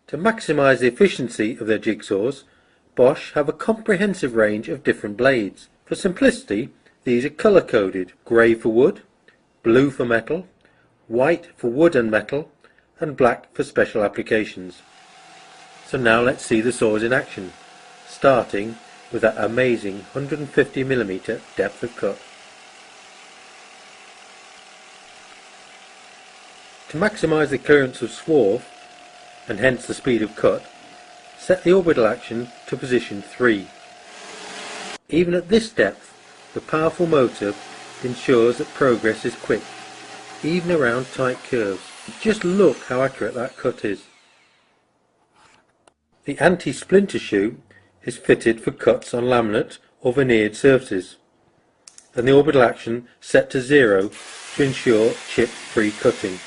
To maximise the efficiency of their jigsaws, Bosch have a comprehensive range of different blades. For simplicity, these are colour-coded: grey for wood, blue for metal, white for wood and metal, and black for special applications. So now let's see the saws in action, starting with that amazing 150mm depth of cut. To maximise the clearance of swath, and hence the speed of cut, set the orbital action to position 3. Even at this depth, the powerful motor ensures that progress is quick, even around tight curves. Just look how accurate that cut is. The anti-splinter shoe is fitted for cuts on laminate or veneered surfaces, and the orbital action set to 0 to ensure chip-free cutting.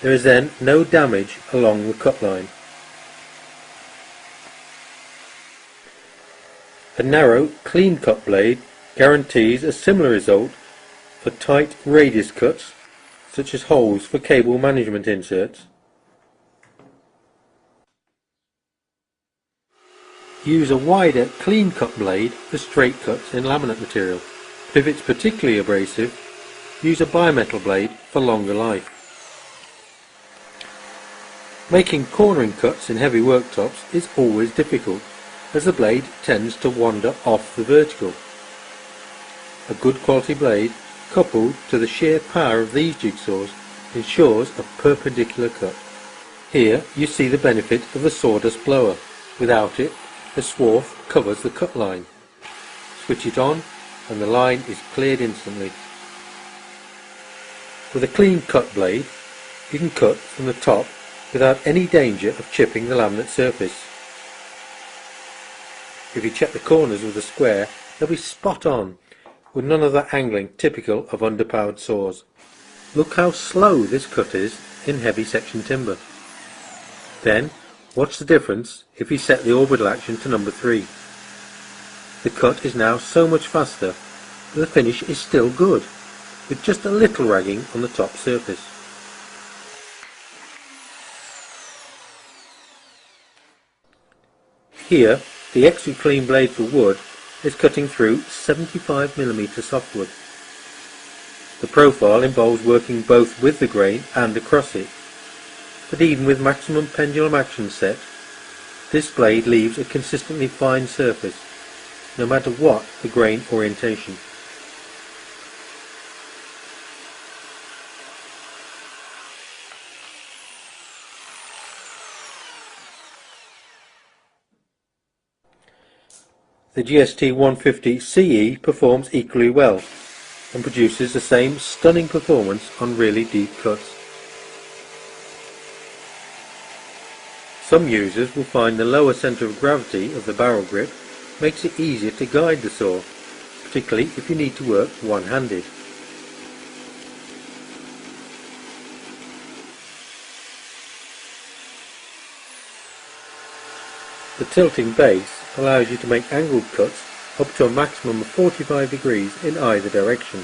There is then no damage along the cut line. A narrow, clean cut blade guarantees a similar result for tight radius cuts, such as holes for cable management inserts. Use a wider, clean cut blade for straight cuts in laminate material. If it's particularly abrasive, use a bimetal blade for longer life. Making cornering cuts in heavy worktops is always difficult, as the blade tends to wander off the vertical. A good quality blade, coupled to the sheer power of these jigsaws, ensures a perpendicular cut. Here you see the benefit of the sawdust blower. Without it, the swath covers the cut line. Switch it on and the line is cleared instantly. With a clean cut blade, you can cut from the top without any danger of chipping the laminate surface. If you check the corners with a square, they'll be spot on, with none of that angling typical of underpowered saws. Look how slow this cut is in heavy section timber. Then, watch the difference if you set the orbital action to number 3. The cut is now so much faster, but the finish is still good, with just a little ragging on the top surface. Here, the extra clean blade for wood is cutting through 75mm softwood. The profile involves working both with the grain and across it, but even with maximum pendulum action set, this blade leaves a consistently fine surface, no matter what the grain orientation. The GST 150 CE performs equally well and produces the same stunning performance on really deep cuts. Some users will find the lower centre of gravity of the barrel grip makes it easier to guide the saw, particularly if you need to work one-handed. The tilting base allows you to make angled cuts up to a maximum of 45 degrees in either direction.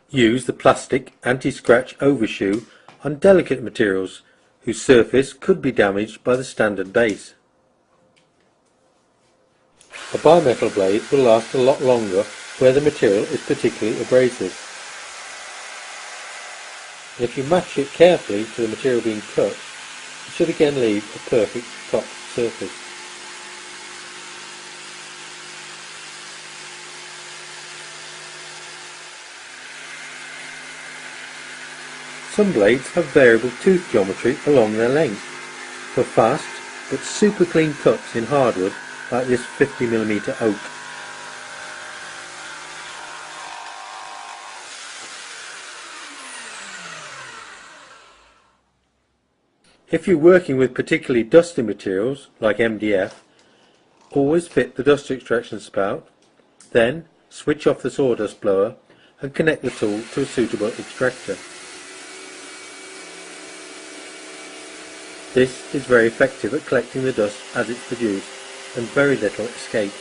Use the plastic anti-scratch overshoe on delicate materials whose surface could be damaged by the standard base. A bimetal blade will last a lot longer where the material is particularly abrasive. And if you match it carefully to the material being cut, it should again leave a perfect top surface. Some blades have variable tooth geometry along their length for fast but super clean cuts in hardwood like this 50mm oak. If you're working with particularly dusty materials like MDF, always fit the dust extraction spout, then switch off the sawdust blower and connect the tool to a suitable extractor. This is very effective at collecting the dust as it's produced, and very little escapes.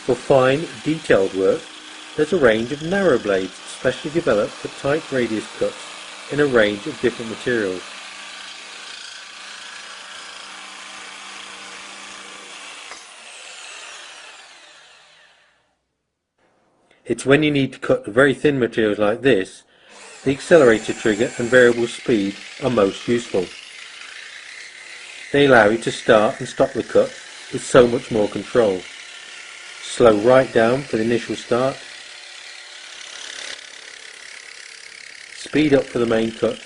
For fine, detailed work, there's a range of narrow blades specially developed for tight radius cuts in a range of different materials. It's when you need to cut very thin materials like this, the accelerator trigger and variable speed are most useful. They allow you to start and stop the cut with so much more control. Slow right down for the initial start, speed up for the main cut,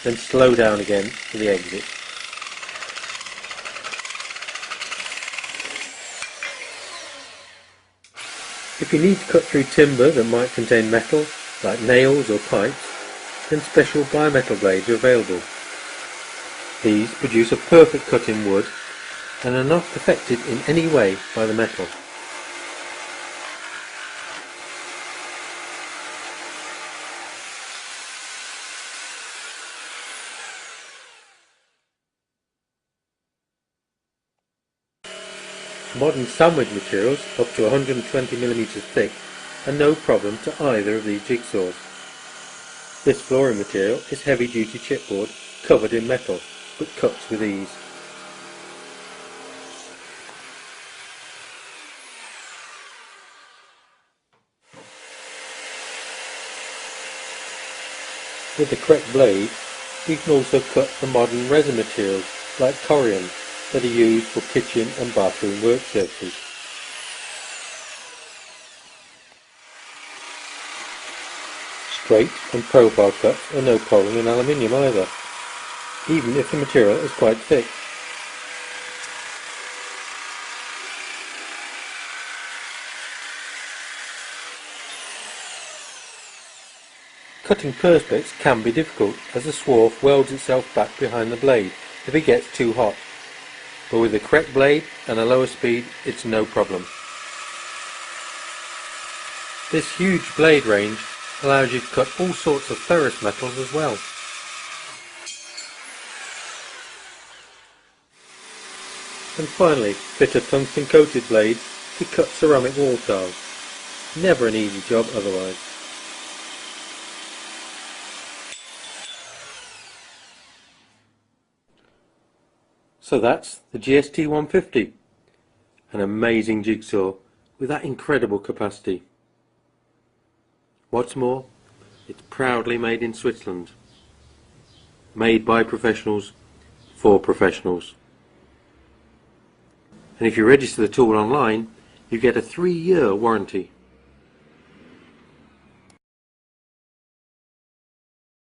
then slow down again for the exit. If you need to cut through timber that might contain metal, like nails or pipes, then special bimetal blades are available. These produce a perfect cut in wood and are not affected in any way by the metal. Modern sandwich materials up to 120mm thick are no problem to either of these jigsaws. This flooring material is heavy duty chipboard covered in metal, but cuts with ease. With the correct blade, you can also cut the modern resin materials like corian that are used for kitchen and bathroom work surfaces. Straight and profile cuts are no problem in aluminium either, even if the material is quite thick. Cutting perspex can be difficult as the swarf welds itself back behind the blade if it gets too hot, but with the correct blade and a lower speed it's no problem. This huge blade range allows you to cut all sorts of ferrous metals as well. And finally, fit a tungsten coated blade to cut ceramic wall tiles. Never an easy job otherwise. So that's the GST 150, an amazing jigsaw with that incredible capacity. What's more, it's proudly made in Switzerland, made by professionals for professionals. And if you register the tool online, you get a 3-year warranty.